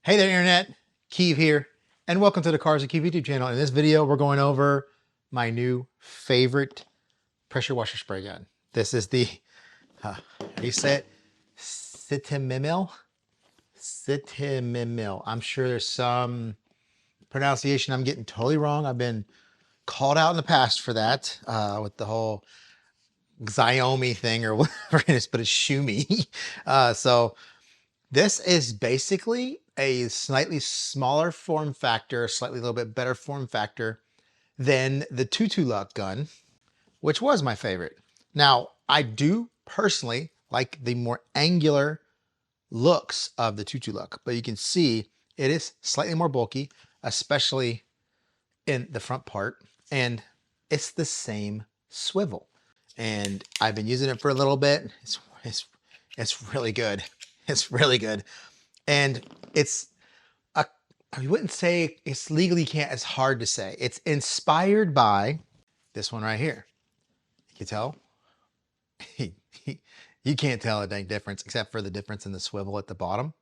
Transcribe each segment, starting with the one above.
Hey there, Internet. Keeve here, and welcome to the Cars and Keeve YouTube channel. In this video, we're going over my new favorite pressure washer spray gun. This is the, how do you say it? Sitimimil? Sitimimil. I'm sure there's some pronunciation I'm getting totally wrong. I've been called out in the past for that with the whole Xiaomi thing or whatever it is, but it's Shumi. So this is basically a slightly smaller form factor, slightly a little bit better form factor than the Luck gun, which was my favorite. Now, I do personally like the more angular looks of the Luck, but you can see it is slightly more bulky, especially in the front part, and it's the same swivel. And I've been using it for a little bit. It's really good. It's really good. And it's I wouldn't say it's legally it's hard to say. It's inspired by this one right here. You can tell? You can't tell a dang difference except for the difference in the swivel at the bottom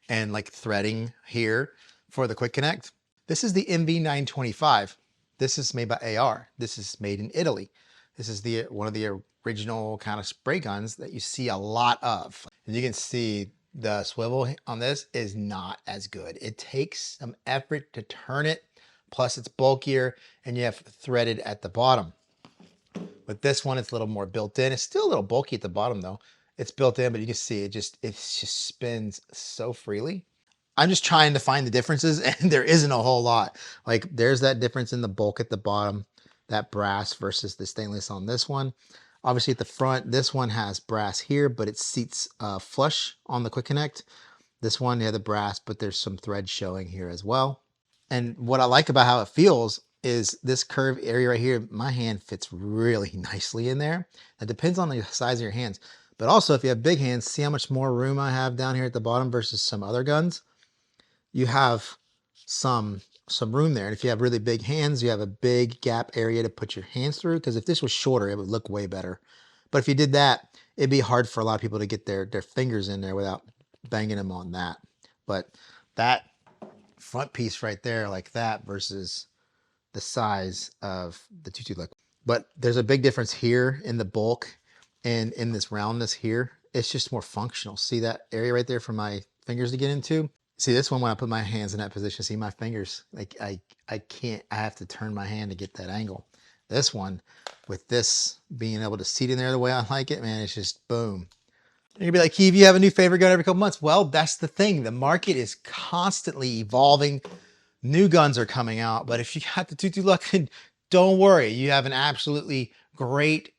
and like threading here for the quick connect. This is the MV925. This is made by AR. This is made in Italy. This is one of the original kind of spray guns that you see a lot of. And you can see the swivel on this is not as good. It takes some effort to turn it. Plus it's bulkier and you have threaded at the bottom. With this one, it's a little more built in. It's still a little bulky at the bottom though. It's built in, but you can see it just spins so freely. I'm just trying to find the differences and there isn't a whole lot. Like there's that difference in the bulk at the bottom, that brass versus the stainless on this one. Obviously at the front, this one has brass here, but it seats flush on the quick connect. This one, yeah, the brass, but there's some thread showing here as well. And what I like about how it feels is this curved area right here, my hand fits really nicely in there. It depends on the size of your hands. But also if you have big hands, see how much more room I have down here at the bottom versus some other guns? You have some room there. And if you have really big hands, you have a big gap area to put your hands through. Because if this was shorter, it would look way better. But if you did that, it'd be hard for a lot of people to get their fingers in there without banging them on that. But that front piece right there like that versus the size of the Luck. But there's a big difference here in the bulk and in this roundness here. It's just more functional. See that area right there for my fingers to get into? See this one, when I put my hands in that position, see my fingers, like I can't, I have to turn my hand to get that angle. This one, with this being able to seat in there the way I like it, man, it's just boom. And you'd be like, Keeve, you have a new favorite gun every couple months. Well, that's the thing. The market is constantly evolving. New guns are coming out, but if you got the Luck, don't worry. You have an absolutely great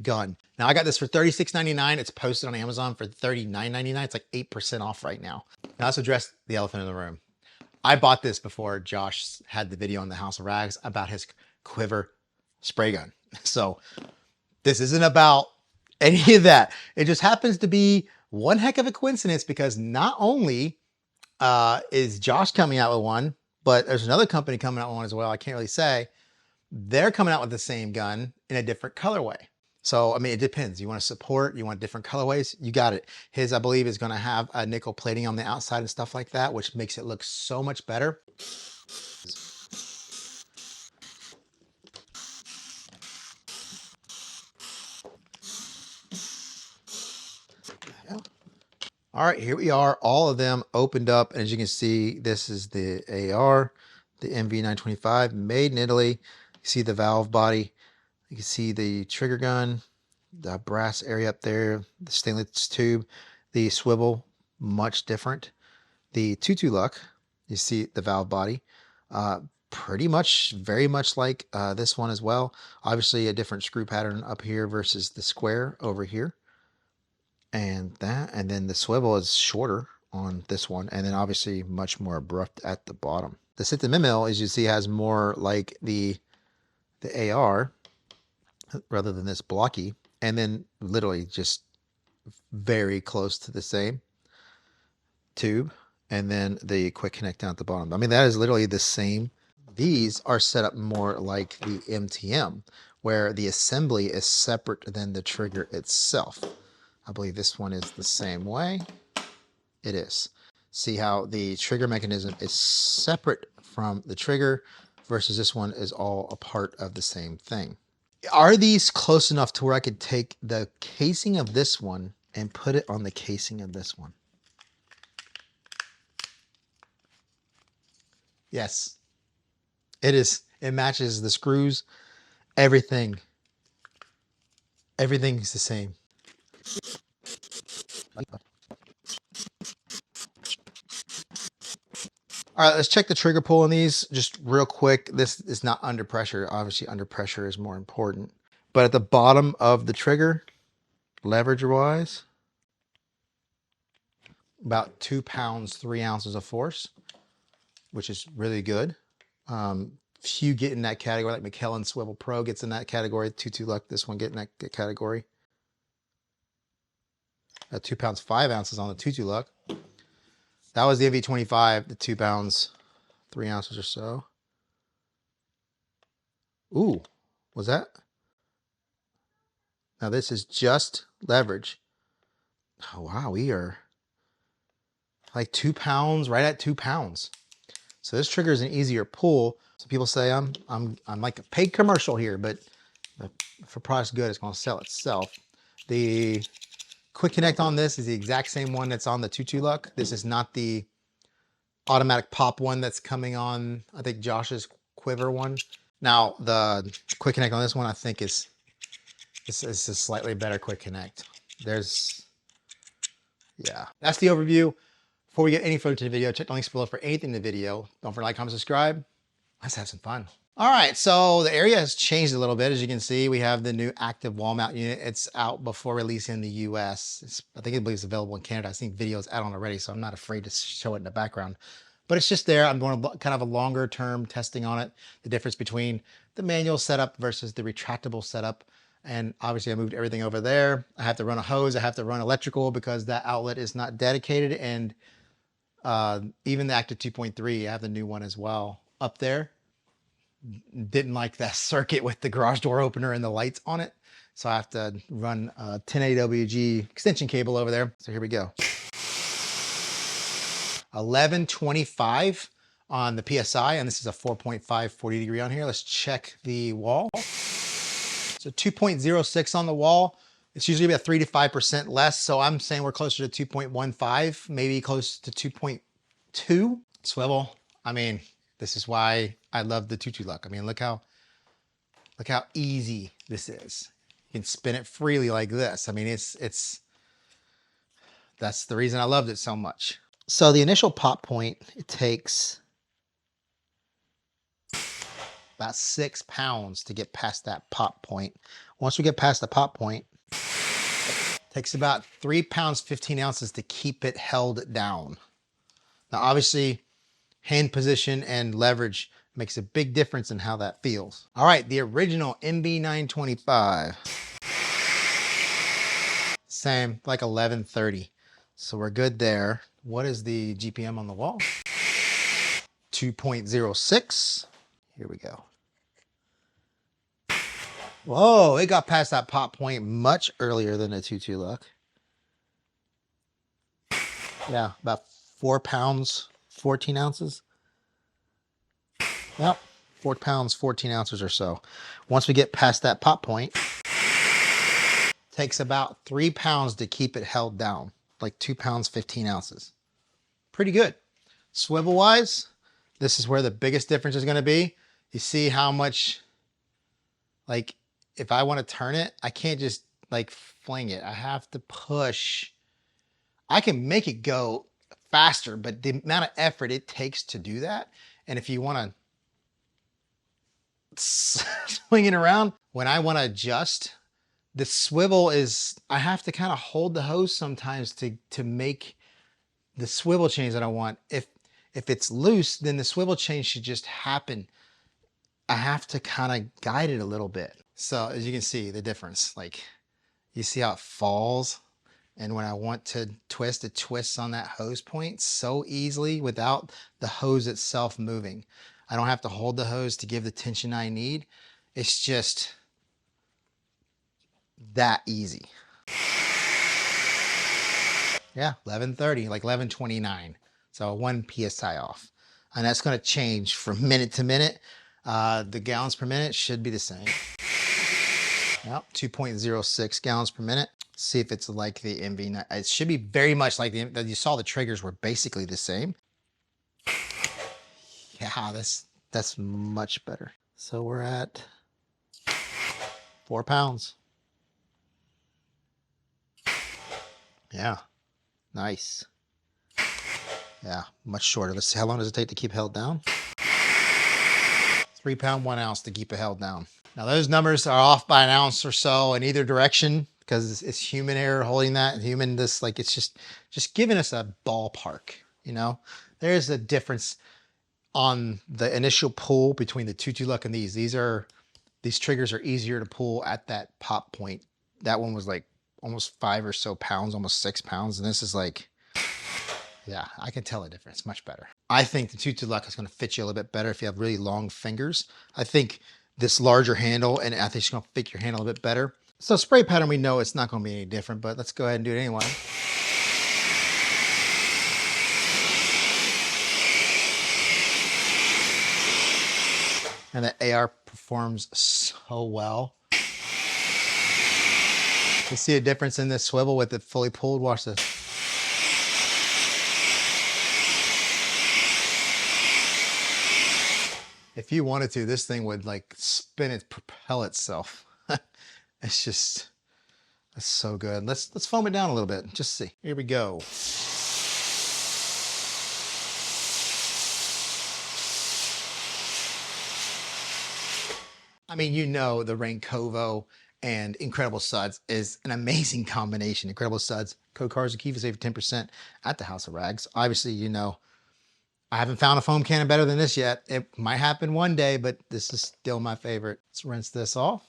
gun. Now I got this for $36.99. It's posted on Amazon for $39.99. It's like 8% off right now. Now let's address the elephant in the room. I bought this before Josh had the video on the House of Rags about his Quiver spray gun. So this isn't about any of that. It just happens to be one heck of a coincidence because not only is Josh coming out with one, but there's another company coming out with one as well. I can't really say. They're coming out with the same gun in a different colorway. So, I mean, it depends. You want to support, you want different colorways, you got it. His, I believe, is going to have a nickel plating on the outside and stuff like that, which makes it look so much better. All right, here we are, all of them opened up. And as you can see, this is the AR, the MV925, made in Italy. You see the valve body. You can see the trigger gun, the brass area up there, the stainless tube, the swivel, much different. The Luck, you see the valve body, pretty much, very much like this one as well. Obviously a different screw pattern up here versus the square over here. And then the swivel is shorter on this one, and then obviously much more abrupt at the bottom. The Sitimimil, as you see, has more like the AR rather than this blocky, and then literally just very close to the same tube, and then the quick connect down at the bottom. I mean, that is literally the same. These are set up more like the MTM, where the assembly is separate than the trigger itself. I believe this one is the same way. It is. See how the trigger mechanism is separate from the trigger versus this one is all a part of the same thing. Are these close enough to where I could take the casing of this one and put it on the casing of this one? Yes, it is. It matches the screws, everything. Everything's the same. All right, let's check the trigger pull on these just real quick. This is not under pressure. Obviously, under pressure is more important. But at the bottom of the trigger, leverage-wise, about 2 pounds, 3 ounces of force, which is really good. Few get in that category, like McKellen Swivel Pro gets in that category. 2 Luck, this one get in that category. 2 pounds, 5 ounces on the 2 Luck. That was the MV25, the 2 pounds, 3 ounces or so. Ooh, was that? Now this is just leverage. Oh wow, we are like 2 pounds, right at 2 pounds. So this trigger is an easier pull. So people say I'm like a paid commercial here, but if a product's good, it's going to sell itself. The quick connect on this is the exact same one that's on the 2 Luck. This is not the automatic pop one that's coming on, I think, Josh's Quiver one. Now the quick connect on this one, I think is a slightly better quick connect. Yeah, that's the overview. Before we get any further to the video, check the links below for anything in the video. Don't forget to like, comment, subscribe. Let's have some fun. All right, so the area has changed a little bit. As you can see, we have the new active wall mount unit. It's out before release in the US. I think it's available in Canada. I've seen videos out on already, so I'm not afraid to show it in the background. But it's just there. I'm doing kind of a longer term testing on it. The difference between the manual setup versus the retractable setup. And obviously I moved everything over there. I have to run a hose. I have to run electrical because that outlet is not dedicated. And even the Active 2.3, I have the new one as well up there. Didn't like that circuit with the garage door opener and the lights on it. So I have to run a 10AWG extension cable over there. So here we go. 1125 on the PSI, and this is a 4.5 40 degree on here. Let's check the wall. So 2.06 on the wall. It's usually about 3 to 5% less. So I'm saying we're closer to 2.15, maybe close to 2.2. Swivel. I mean, this is why I love the 2 Luck. I mean, look how easy this is. You can spin it freely like this. I mean, that's the reason I loved it so much. So the initial pop point, it takes about 6 pounds to get past that pop point. Once we get past the pop point, it takes about 3 pounds, 15 ounces to keep it held down. Now, obviously, hand position and leverage makes a big difference in how that feels. All right, the original MV925. Same, like 1130. So we're good there. What is the GPM on the wall? 2.06. Here we go. Whoa, it got past that pop point much earlier than a 2 Luck. Yeah, about 4 pounds, 14 ounces. Yep, 4 pounds, 14 ounces or so. Once we get past that pop point, takes about 3 pounds to keep it held down, like 2 pounds, 15 ounces. Pretty good. Swivel wise, this is where the biggest difference is going to be. You see how much, like, if I want to turn it, I can't just like fling it. I have to push. I can make it go faster, but the amount of effort it takes to do that. And if you want to swing it around, when I want to adjust, the swivel is, I have to kind of hold the hose sometimes to make the swivel change that I want. If it's loose, then the swivel change should just happen. I have to kind of guide it a little bit. So as you can see the difference, like you see how it falls. And when I want to twist, it twists on that hose point so easily without the hose itself moving. I don't have to hold the hose to give the tension I need. It's just that easy. Yeah, 1130, like 1129. So 1 PSI off. And that's going to change from minute to minute. The gallons per minute should be the same. Yep, 2.06 gallons per minute. See if it's like the MV9. It should be very much like you saw the triggers were basically the same. Yeah, that's much better. So we're at 4 pounds. Yeah, nice. Yeah, much shorter. Let's see, how long does it take to keep held down? 3 pound, 1 ounce to keep it held down. Now those numbers are off by an ounce or so in either direction because it's human error holding that. Human, this, like, it's just giving us a ballpark, you know? There's a difference on the initial pull between the Tutu-Luck and these. These triggers are easier to pull at that pop point. That one was like almost 5 or so pounds, almost 6 pounds. And this is like, yeah, I can tell a difference, much better. I think the Tutu-Luck is going to fit you a little bit better if you have really long fingers. I think this larger handle, and I think it's going to fit your hand a little bit better. So spray pattern, we know it's not going to be any different, but let's go ahead and do it anyway. And the AR performs so well. You see a difference in this swivel with it fully pulled. Watch this. If you wanted to, this thing would like spin and propel itself. It's just, that's so good. Let's foam it down a little bit. Just see. Here we go. I mean, you know, the Raincovo and Incredible Suds is an amazing combination. Incredible Suds, code Cars and Kiva save 10% at the House of Rags. Obviously, you know, I haven't found a foam cannon better than this yet. It might happen one day, but this is still my favorite. Let's rinse this off.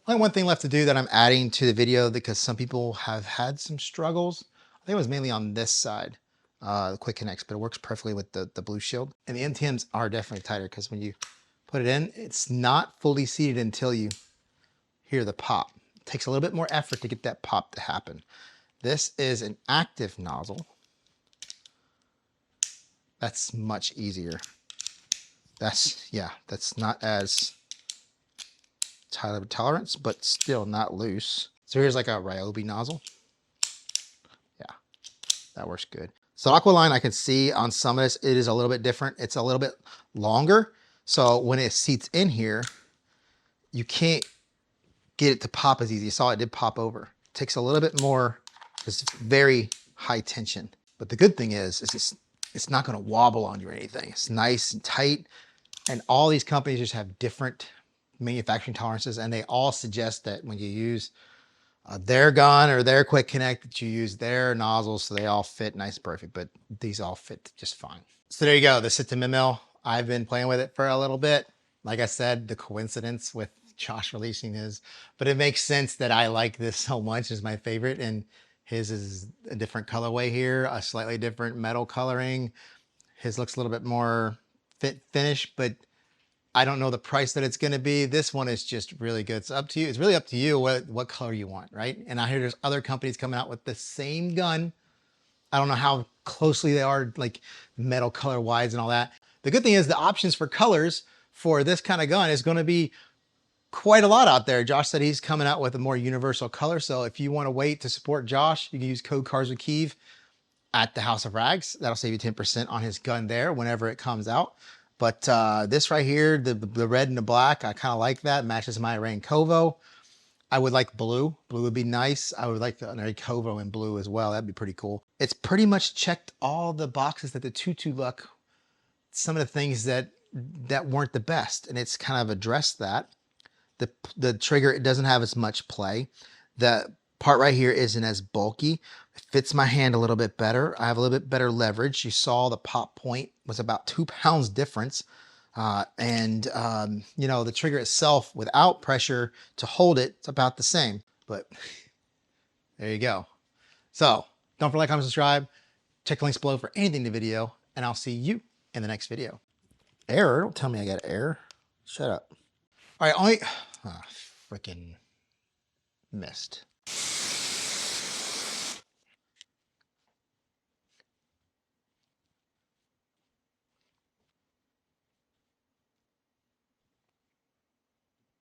Only one thing left to do that I'm adding to the video because some people have had some struggles. I think it was mainly on this side, the quick connects, but it works perfectly with the blue shield. And the MTMs are definitely tighter because when you put it in, it's not fully seated until you hear the pop. It takes a little bit more effort to get that pop to happen. This is an active nozzle. That's much easier. That's not as tight of a tolerance, but still not loose. So here's like a Ryobi nozzle. Yeah, that works good. So Aqualine, I can see on some of this, it is a little bit different. It's a little bit longer. So when it seats in here, you can't get it to pop as easy. You saw it did pop over. It takes a little bit more, it's very high tension. But the good thing is it's not gonna wobble on you or anything. It's nice and tight. And all these companies just have different manufacturing tolerances, and they all suggest that when you use their gun or their quick connect, that you use their nozzles so they all fit nice and perfect, but these all fit just fine. So there you go, the Sitimimil. I've been playing with it for a little bit. Like I said, the coincidence with Josh releasing his, but it makes sense that I like this so much. It's my favorite, and his is a different colorway here, a slightly different metal coloring. His looks a little bit more fit finish, but I don't know the price that it's going to be. This one is just really good. It's up to you. It's really up to you what color you want, right? And I hear there's other companies coming out with the same gun. I don't know how closely they are, like metal color wise and all that. The good thing is the options for colors for this kind of gun is going to be quite a lot out there. Josh said he's coming out with a more universal color. So if you want to wait to support Josh, you can use code Cars with Keeve at the House of Rags. That'll save you 10% on his gun there whenever it comes out. But this right here, the red and the black, I kind of like that. Matches my Raincovo. I would like blue. Blue would be nice. I would like the Raincovo in blue as well. That'd be pretty cool. It's pretty much checked all the boxes that the Tutu-Luck, some of the things that weren't the best. And it's kind of addressed that. The trigger, it doesn't have as much play. The part right here isn't as bulky. It fits my hand a little bit better. I have a little bit better leverage. You saw the pop point was about 2 pounds difference. You know, the trigger itself without pressure to hold it, it's about the same. But there you go. So don't forget to like, comment, subscribe. Check the links below for anything in the video, and I'll see you in the next video. Error? Don't tell me I got error. Shut up. All right, freaking missed.